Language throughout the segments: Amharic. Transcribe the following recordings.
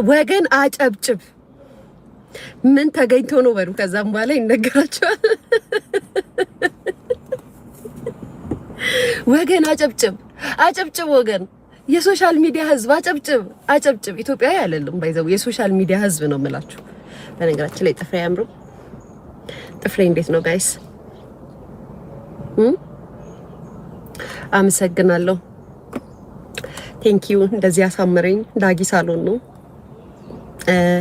ወገን አጨብጭብ ምን ተገኝቶ ነው በሉ ከዛም በኋላ ይነገራቸዋል ወገን አጨብጭብ አጨብጭብ ወገን የሶሻል ሚዲያ ህዝብ አጨብጭብ አጨብጭብ ኢትዮጵያዊ አይደለም ባይዘው የሶሻል ሚዲያ ህዝብ ነው የምላችሁ በነገራችን ላይ ጥፍሬ ያምሩ ጥፍሬ እንዴት ነው ጋይስ አመሰግናለሁ ቴንኪዩ እንደዚህ ያሳመረኝ ዳጊ ሳሎን ነው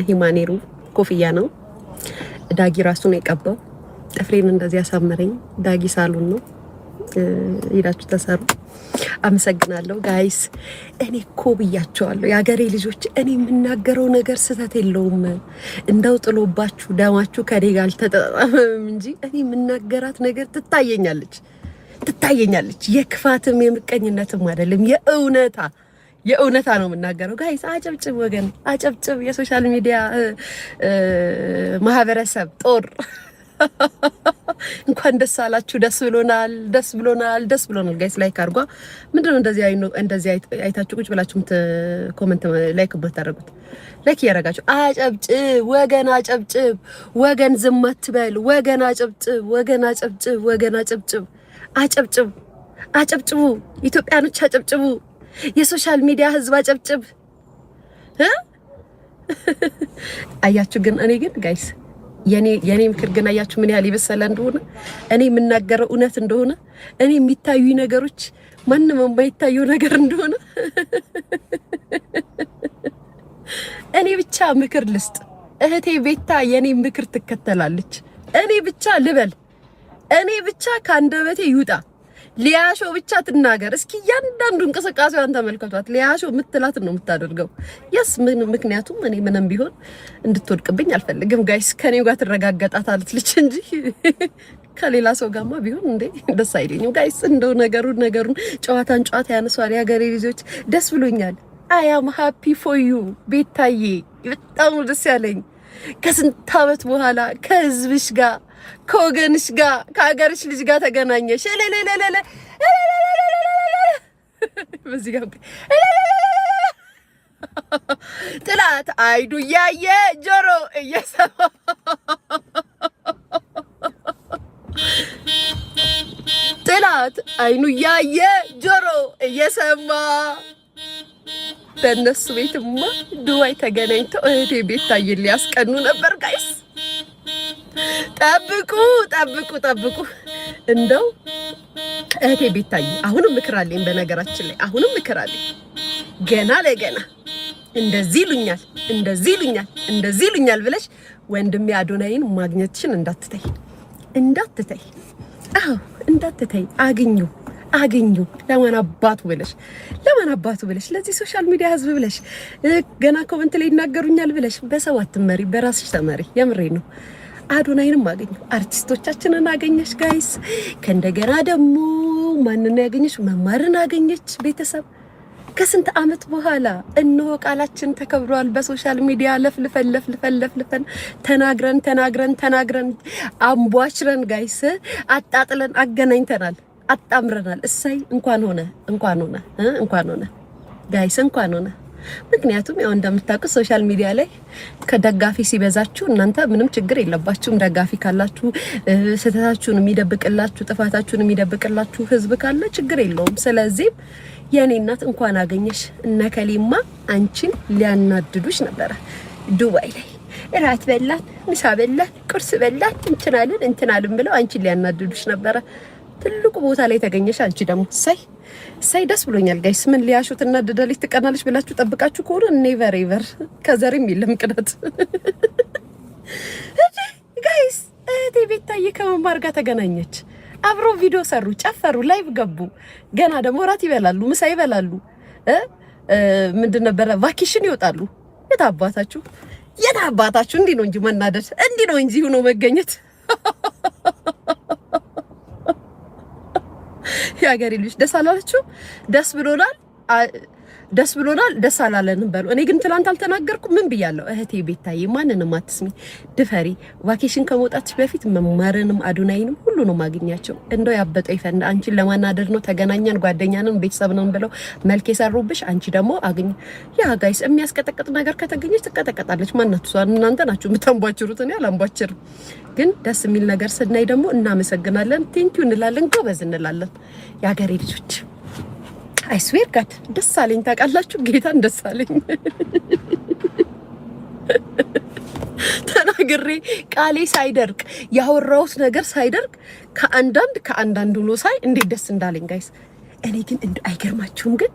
ሂማኔሩ ኮፍያ ነው ዳጊ ራሱ ነው የቀባው ጥፍሬን እንደዚህ ያሳመረኝ ዳጊ ሳሎን ነው ይላችሁ ተሰሩ አመሰግናለሁ ጋይስ እኔ እኮ ብያቸዋለሁ የአገሬ ልጆች እኔ የምናገረው ነገር ስህተት የለውም እንደው ጥሎባችሁ ደማችሁ ከኔ ጋር አልተጣጣመም እንጂ እኔ የምናገራት ነገር ትታየኛለች የክፋትም የምቀኝነትም አይደለም የእውነታ ነው የምናገረው ጋይስ አጨብጭብ ወገን አጨብጭብ የሶሻል ሚዲያ ማህበረሰብ ጦር እንኳን ደስ አላችሁ ደስ ብሎናል ጋይስ ላይክ አድርጓ ምንድነው እንደዚህ አይታችሁ ቁጭ ብላችሁ ኮሜንት ላይክ ብታደርጉት ላይክ ያረጋችሁ አጨብጭብ ወገን ዝም አትበል ወገን አጨብጭብ አጨብጭቡ ኢትዮጵያኖች አጨብጭቡ የሶሻል ሚዲያ ህዝብ አጨብጭብ አያችሁ ግን እኔ ግን ጋይስ የኔ ምክር ግን አያችሁ ምን ያህል ይበሰለ እንደሆነ እኔ የምናገረው እውነት እንደሆነ እኔ የሚታዩ ነገሮች ማንንም የማይታዩ ነገር እንደሆነ እኔ ብቻ ምክር ልስጥ እህቴ ቤታ የኔ ምክር ትከተላለች እኔ ብቻ ልበል እኔ ብቻ ካንደበቴ ይውጣ ሊያሾ ብቻ ትናገር እስኪ ያንዳንዱ እንቅስቃሴዋን ተመልከቷት ሊያሾ ምትላት ነው የምታደርገው ምክንያቱም እኔ ምንም ቢሆን እንድትወድቅብኝ አልፈልግም ጋይስ ከኔው ጋር ትረጋገጣታለች ልጅ እንጂ ከሌላ ሰው ጋርማ ቢሆን እንዴ ደስ አይለኝም ጋይስ እንደው ነገሩን ጨዋታ ያነሷል ያገሬ ልጆች ደስ ብሎኛል አይ አም ሃፒ ፎር ዩ ቤታዬ በጣም ደስ ያለኝ ከስንት ዓመት በኋላ ከህዝብሽ ጋር ከወገንሽ ጋር ከሀገርሽ ልጅ ጋር ተገናኘሽ ለለለለ በዚህ ጋር ጥላት አይዱ ያየ ጆሮ እየሰማ ጥላት አይኑ ያየ ጆሮ እየሰማ በእነሱ ቤትማ ዱባይ ተገናኝተው እህቴ ቤት ታይል ያስቀኑ ነበር ጋይስ ጠብቁ እንደው እህቴ ቤታይ አሁንም ምክር አለኝ በነገራችን ላይ አሁንም ምክር አለኝ ገና ለገና እንደዚህ ይሉኛል ብለሽ ወንድሜ አዶናይን ማግኘትሽን እንዳትተይ እንዳትተይ አግኙ ለማን አባቱ ብለሽ ለዚህ ሶሻል ሚዲያ ህዝብ ብለሽ ገና ኮሜንት ላይ ይናገሩኛል ብለሽ በሰዋት መሪ በራስሽ ተመሪ የምሬ ነው አዶናይንም አገኙ አርቲስቶቻችንን አገኘሽ ጋይስ ከእንደገና ደግሞ ማንንም ያገኘሽ መማርን አገኘች ቤተሰብ ከስንት ዓመት በኋላ እነሆ ቃላችን ተከብሯል በሶሻል ሚዲያ ለፍልፈን ተናግረን አምቧችረን ጋይስ አጣጥለን አገናኝተናል አጣምረናል እሰይ እንኳን ሆነ ጋይስ እንኳን ሆነ ምክንያቱም ያው እንደምታውቁት ሶሻል ሚዲያ ላይ ከደጋፊ ሲበዛችሁ እናንተ ምንም ችግር የለባችሁም ደጋፊ ካላችሁ ስህተታችሁን የሚደብቅላችሁ ጥፋታችሁን የሚደብቅላችሁ ህዝብ ካለ ችግር የለውም ስለዚህ የኔ እናት እንኳን አገኘሽ እነከሊማ አንቺን ሊያናድዱሽ ነበር ዱባይ ላይ እራት በላን ምሳ በላን ቁርስ በላን እንትናልን ብለው አንቺን ሊያናድዱሽ ነበር ትልቁ ቦታ ላይ ተገኘሽ አንቺ ደግሞ ሳይ ደስ ብሎኛል ጋይስ ምን ሊያሹት እና ደደልሽ ትቀናለሽ ብላችሁ ጠብቃችሁ ከሆነ ኔቨር ኤቨር ከዘርም የለም ቅናት ጋይስ እህቴ ቤታዬ ከመማር ጋር ተገናኘች አብሮ ቪዲዮ ሰሩ ጨፈሩ ላይቭ ገቡ ገና ደግሞ ራት ይበላሉ ምሳ ይበላሉ ምንድን ነበር ቫኬሽን ይወጣሉ የታባታችሁ እንዲህ ነው እንጂ መናደድ እንዲህ ነው እንጂ ሆኖ መገኘት ያገሬ ልጅ ደስ አላችሁ ደስ ብሎናል ደስ ብሎናል፣ ደስ አላለንም በሉ። እኔ ግን ትላንት አልተናገርኩም። ምን ብያለሁ? እህቴ ቤታዬ ማንንም አትስሚ፣ ድፈሪ። ቫኬሽን ከመውጣትሽ በፊት መማርንም አዶናይንም ሁሉንም አግኛቸው። እንደው ያበጠው ይፈንዳ። አንቺን ለማናደር ነው ተገናኘን፣ ጓደኛንን፣ ቤተሰብንን ብለው መልክ የሰሩብሽ። አንቺ ደግሞ አግኝ። ያ ጋይስ የሚያስቀጠቅጥ ነገር ከተገኘች ትቀጠቀጣለች። ማናት እሷ? እናንተ ናችሁ የምታንቧችሩት፣ እኔ አላንቧችርም። ግን ደስ የሚል ነገር ስናይ ደግሞ እናመሰግናለን፣ ቴንኪው እንላለን፣ ጎበዝ እንላለን። የሀገሬ ልጆች አይ ስዌር ጋድ ደስ አለኝ። ታውቃላችሁ ጌታን ደስ አለኝ። ተናግሬ ቃሌ ሳይደርቅ ያወራሁት ነገር ሳይደርቅ ከአንዳንድ ሆኖ ሳይ እንዴት ደስ እንዳለኝ ጋይስ። እኔ ግን እንደ አይገርማችሁም? ግን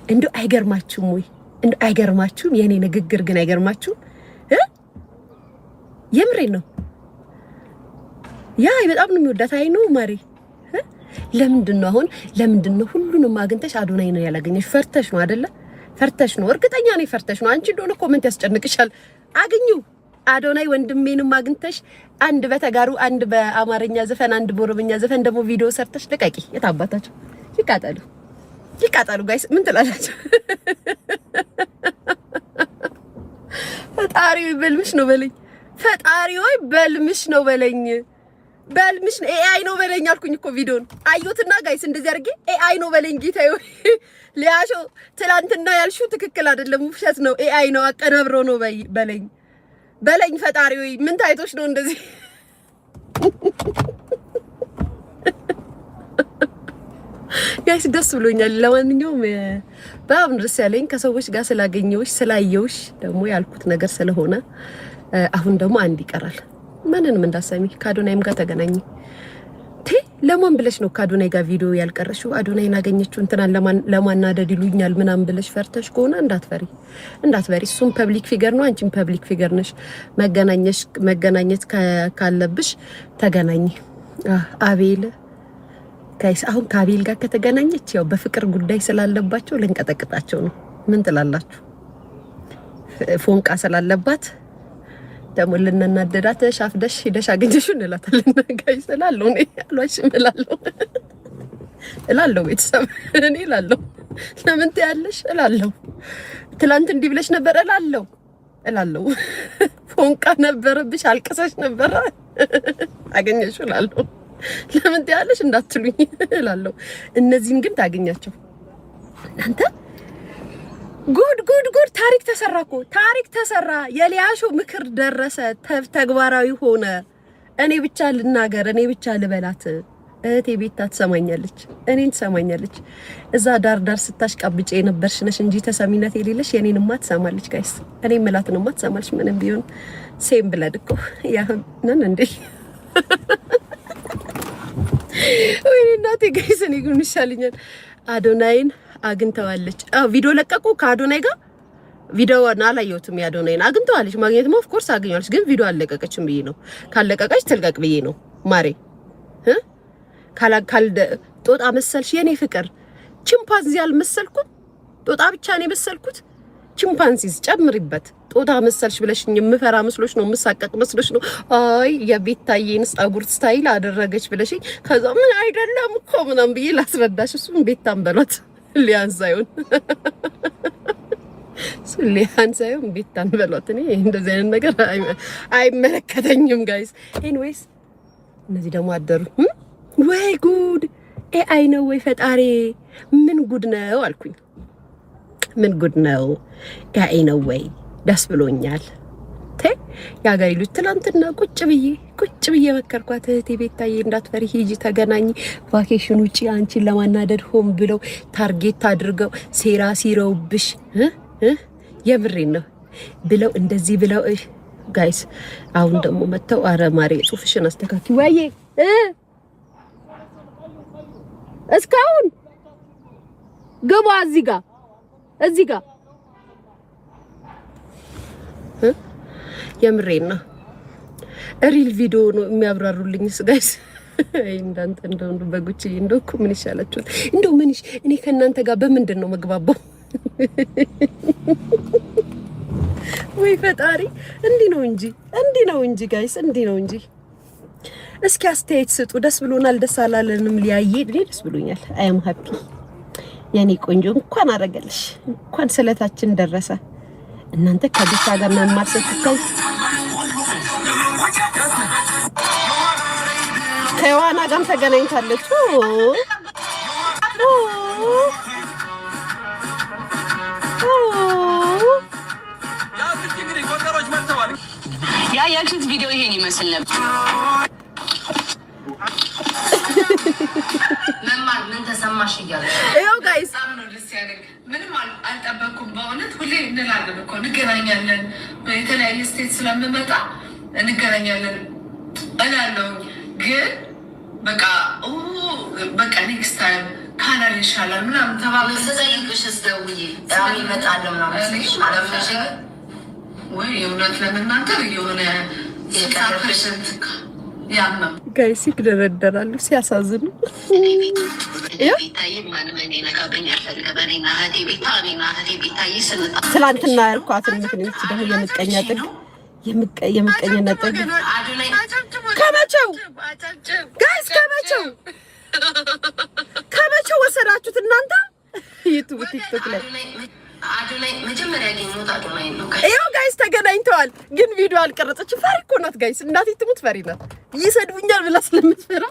እንደ አይገርማችሁም ወይ? እንደ አይገርማችሁም? የኔ ንግግር ግን አይገርማችሁም? የምሬን ነው። ያ በጣም ነው የሚወዳት። አይ ነው ማሪ ለምንድን ነው ሁሉንም አግኝተሽ አዶናይ ነው ያላገኘሽ? ፈርተሽ ነው አይደለ? ፈርተሽ ነው፣ እርግጠኛ ነኝ ፈርተሽ ነው። አንቺ እንደሆነ ኮሜንት ያስጨንቅሻል። አግኙ አዶናይ ወንድሜንም አግኝተሽ አንድ በተጋሩ አንድ በአማርኛ ዘፈን አንድ በኦሮምኛ ዘፈን ደግሞ ቪዲዮ ሰርተሽ ልቀቂ። የታባታችሁ ይቃጠሉ ጋይስ። ምን ትላላችሁ? ፈጣሪ በልምሽ ነው በለኝ። ፈጣሪ ሆይ በልምሽ ነው በለኝ። በልምሽ ነው ኤአይ ነው በለኝ አልኩኝ እኮ ቪዲዮን አዩትና ጋይስ እንደዚህ አድርጌ ኤአይ ነው በለኝ። ጌታዬ ሊያሾ ትላንትና ያልሽው ትክክል አይደለም፣ ውሸት ነው፣ ኤአይ ነው አቀናብሮ ነው በለኝ። ፈጣሪ ሆይ ምን ታይቶሽ ነው እንደዚህ? ጋይስ ደስ ብሎኛል። ለማንኛውም በጣም ደስ ያለኝ ከሰዎች ጋር ስላገኘሁሽ ስላየሁሽ ደግሞ ያልኩት ነገር ስለሆነ አሁን ደግሞ አንድ ይቀራል። ማንንም እንዳሰሚ ከአዶናይም ጋር ተገናኝ። ለማን ብለሽ ነው ከአዶናይ ጋር ቪዲዮ ያልቀረሽው? አዶናይን አገኘችው እንትናን ለማናደድ ይሉኛል ምናምን ብለሽ ፈርተሽ ከሆነ እንዳትፈሪ። እሱም ፐብሊክ ፊገር ነው፣ አንቺም ፐብሊክ ፊገር ነሽ። መገናኘት ካለብሽ ተገናኝ። አቤል ጋይስ አሁን ከአቤል ጋር ከተገናኘች ያው በፍቅር ጉዳይ ስላለባቸው ልንቀጠቅጣቸው ነው። ምን ትላላችሁ? ፎንቃ ስላለባት ደግሞ ልንናደዳት ሻፍደሽ ሄደሽ አገኘሽው እንላታለን። ጋይስ እላለሁ እኔ አልዋሽም እላለሁ ቤተሰብ እኔ እላለሁ። ለምን ትያለሽ እላለሁ። ትላንት እንዲህ ብለሽ ነበር እላለሁ። ፎንቃ ነበረብሽ አልቅሰሽ ነበር አገኘሽው እላለሁ። ለምን ትያለሽ እንዳትሉኝ እላለሁ። እነዚህን ግን ታገኛቸው እናንተ። ጉድ ታሪክ ተሰራ። የሊያሾ ምክር ደረሰ፣ ተግባራዊ ሆነ። እኔ ብቻ ልናገር፣ እኔ ብቻ ልበላት። እህቴ ቤታ ትሰማኛለች፣ እኔን ትሰማኛለች። እዛ ዳር ስታሽቃብጬ የነበርሽ ነሽ እንጂ ተሰሚነት የሌለሽ የኔንማ ትሰማለች። ጋይስ እኔ ምላትንማ ትሰማለች። ምንም ቢሆን ሴም ብለድ እኮ ያህንን እንዴ ወይ እናቴ። ጋይስ እኔ ግን ይሻለኛል። አዶናይን አግኝተዋለች። ቪዲዮ ለቀቁ ከአዶናይ ጋር። ቪዲዮውን አላየሁትም። ያዶናይን አግኝተዋለች። ማግኘትማ ኦፍ ኮርስ አግኝዋለች፣ ግን ቪዲዮ አለቀቀችም ብዬ ነው። ካለቀቀች ትልቀቅ ብዬ ነው ማሬ። ጦጣ መሰልሽ የኔ ፍቅር። ቺምፓንዚ አልመሰልኩም፣ ጦጣ ብቻ ነው የመሰልኩት። ቺምፓንዚስ ጨምሪበት። ጦጣ መሰልሽ ብለሽኝ የምፈራ መስሎሽ ነው? የምሳቀቅ መስሎሽ ነው? አይ የቤታዬን ጸጉር ስታይል አደረገች ብለሽኝ ከዛ ምን አይደለም እኮ ምናምን ብዬ ላስረዳሽ። እሱም ቤታን በሏት ሊያን ሳይሆን ቤታን በሏት። እኔ እንደዚህ አይነት ነገር አይመለከተኝም ጋይስ። ኤኒዌይስ እነዚህ ደግሞ አደሩ። ወይ ጉድ! ኤአይ ነው ወይ ፈጣሪ? ምን ጉድ ነው አልኩኝ። ምን ጉድ ነው? ኤአይ ነው ወይ? ደስ ብሎኛል። የሀገሬ ልጅ ትናንትና ቁጭ ብዬ መከርኳት። እህቴ ቤታዬ እንዳትፈሪ ሂጂ፣ ተገናኝ፣ ቫኬሽን ውጪ። አንቺን ለማናደድ ሆም ብለው ታርጌት አድርገው ሴራ ሲረውብሽ የምሬን ነው ብለው እንደዚህ ብለው ጋይስ። አሁን ደግሞ መተው አረ ማሬ ጽሁፍሽን አስተካኪ ወይዬ እስካሁን ግባ እዚህ ጋር የምሬን ነው። ሪል ቪዲዮ ነው የሚያብራሩልኝ ጋይስ። እንዳንተ እንደው በጉቺ እንደው እኮ ምን ይሻላችኋል? እንደው ምንሽ እኔ ከእናንተ ጋር በምንድን ነው መግባባው? ወይ ፈጣሪ! እንዲህ ነው እንጂ ጋይስ፣ እንዲህ ነው እንጂ። እስኪ አስተያየት ስጡ። ደስ ብሎናል፣ ደስ አላለንም? ሊያየ እኔ ደስ ብሎኛል። አይ አም ሃፒ የኔ ቆንጆ እንኳን አረገልሽ እንኳን ስለታችን ደረሰ እናንተ ከቤታ ጋር መማር ስትታይ ከዋና ጋር ተገናኝታለች ያ ያክሽት ቪዲዮ ይሄን ይመስል ነበር ምን ተሰማሽ ይያለሽ ይሄው ጋይስ ምንም አልጠበኩም በእውነት ሁሌ እንላለን እኮ እንገናኛለን በተለያየ ስቴት ስለምመጣ እንገናኛለን እላለሁ ግን በቃ ኔክስት ታይም ካናል ይሻላል ምናምን ተባብለን ተጠይቅሽስ ደውዬ ይመጣል ምናምን ስለሽ አላምነሽ ወይ የእውነት ለመናገር የሆነ የቀረበሽን ጋይስ ይደረደራሉ ሲያሳዝኑ ትላንትና ያልኳትን ምክንያት ደግሞ የምቀኛ ጥግ የምቀኝነት ጥግ ከመቼው ጋይስ ከመቼው ወሰዳችሁት እናንተ ዩቲዩብ ቲክቶክ ላይ ይኸው ጋይስ ተገናኝተዋል ግን ቪዲዮ አልቀረጸችም ፈሪ እኮ ናት ጋይስ እናቴ ትሙት ፈሪ ናት ይሰድቡኛል ብላ ስለምትፈራ